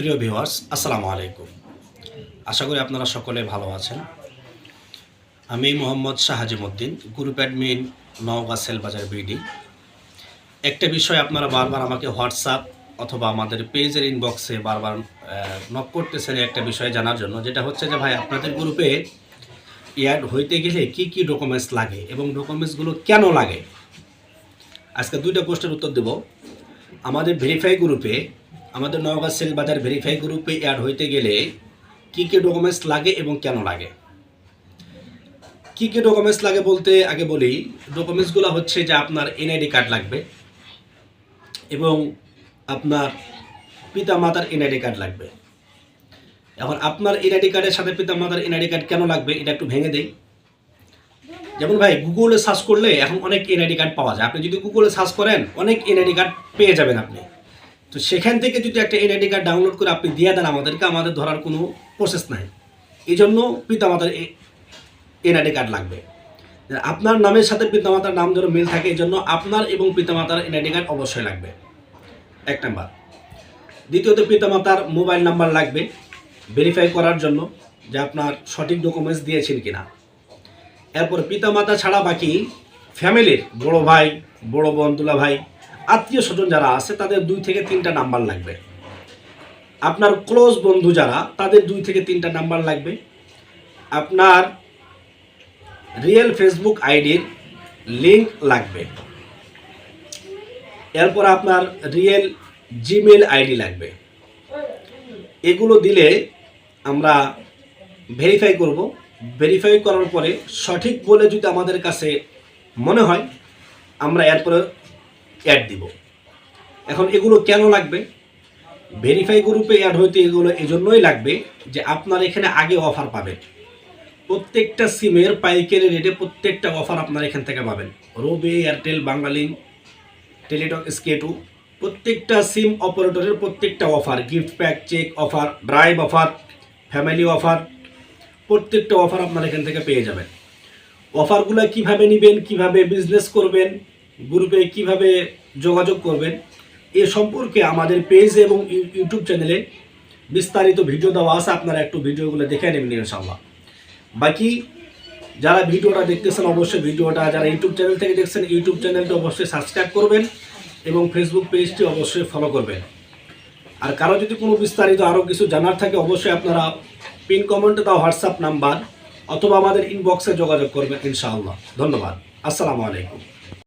প্রিয় ভিউয়ার্স, আসসালামু আলাইকুম। আশা করি আপনারা সকলে ভালো আছেন। আমি Mohammad Shahajimuddin, group admin, Naogaon Sellbazar BD. একটা বিষয় আপনারা বারবার আমাকে হোয়াটসঅ্যাপ অথবা আমাদের পেজের ইনবক্সে বারবার নক করতেছেন একটা বিষয় জানার জন্য, যেটা হচ্ছে যে ভাই আপনাদের গ্রুপে অ্যাড হইতে গেলে কি কি ডকুমেন্টস লাগে এবং ডকুমেন্টসগুলো কেন লাগে। আজকে দুইটা প্রশ্নের উত্তর দেব। আমাদের ভেরিফাই গ্রুপে, আমাদের নওগাঁ সেলবাজার ভেরিফাই গ্রুপে অ্যাড হইতে গেলে কী কী ডকুমেন্টস লাগে এবং কেন লাগে। কী কী ডকুমেন্টস লাগে বলতে আগে বলি, ডকুমেন্টসগুলো হচ্ছে যে আপনার এনআইডি কার্ড লাগবে এবং আপনার পিতামাতার এনআইডি কার্ড লাগবে। এখন আপনার এনআইডি কার্ডের সাথে পিতামাতার এনআইডি কার্ড কেন লাগবে এটা একটু ভেঙে দেই। যেমন ভাই, গুগলে সার্চ করলে এখন অনেক এনআইডি কার্ড পাওয়া যায়। আপনি যদি গুগলে সার্চ করেন অনেক এনআইডি কার্ড পেয়ে যাবেন আপনি। তো সেখান থেকে যদি একটা এনআইডি কার্ড ডাউনলোড করে আপনি দিয়ে দেন আমাদেরকে, আমাদের ধরার কোনো প্রসেস নাই। এই জন্য পিতামাতার এনআইডি কার্ড লাগবে। আপনার নামের সাথে পিতামাতার নাম ধরে মিল থাকে, এই জন্য আপনার এবং পিতামাতার এনআইডি কার্ড অবশ্যই লাগবে, এক নাম্বার। দ্বিতীয়ত, পিতামাতার মোবাইল নাম্বার লাগবে ভেরিফাই করার জন্য যে আপনার সঠিক ডকুমেন্টস দিয়েছেন কিনা। এরপর পিতামাতা ছাড়া বাকি ফ্যামিলির বড় ভাই, বড় বোন, দুলা ভাই, আত্মীয় স্বজন যারা আছে তাদের 2 থেকে 3টা নাম্বার লাগবে। আপনার ক্লোজ বন্ধু যারা, তাদের 2 থেকে 3টা নাম্বার লাগবে। আপনার রিয়েল ফেসবুক আইডির লিঙ্ক লাগবে। এরপর আপনার রিয়েল জিমেল আইডি লাগবে। এগুলো দিলে আমরা ভেরিফাই করব। ভেরিফাই করার পরে সঠিক বলে যদি আমাদের কাছে মনে হয়, আমরা এরপরে অ্যাড দিব। এখন এগুলো কেন লাগবে? ভেরিফাই গ্রুপে অ্যাড হইতে এগুলো এজন্যই লাগবে যে আপনার এখানে আগে অফার পাবেন। প্রত্যেকটা সিমের পাইকারি রেটে প্রত্যেকটা অফার আপনার এখান থেকে পাবেন। রবি, এয়ারটেল, বাংলালিংক, টেলিটক, SK2 প্রত্যেকটা সিম অপারেটরের প্রত্যেকটা offer, gift pack, check offer, drive offer, family offer, প্রত্যেকটা অফার আপনার এখান থেকে পেয়ে যাবেন। অফারগুলো কিভাবে নেবেন, কিভাবে বিজনেস করবেন, গ্রুপে কিভাবে যোগাযোগ করবেন, এ সম্পর্কে আমাদের পেজ এবং ইউটিউব চ্যানেলে বিস্তারিত ভিডিও দেওয়া আছে। আপনারা একটু ভিডিওগুলো দেখে নেবেন ইনশাআল্লাহ। বাকি যারা ভিডিওটা দেখতেছেন অবশ্যই ভিডিওটা, যারা ইউটিউব চ্যানেল থেকে দেখছেন ইউটিউব চ্যানেলটি অবশ্যই সাবস্ক্রাইব করবেন এবং ফেসবুক পেজটি অবশ্যই ফলো করবেন। আর কারো যদি কোনো বিস্তারিত আরও কিছু জানার থাকে অবশ্যই আপনারা পিন কমেন্টে দেওয়া হোয়াটসঅ্যাপ নাম্বার অথবা আমাদের ইনবক্সে যোগাযোগ করবেন ইনশাআল্লাহ। ধন্যবাদ। আসসালামু আলাইকুম।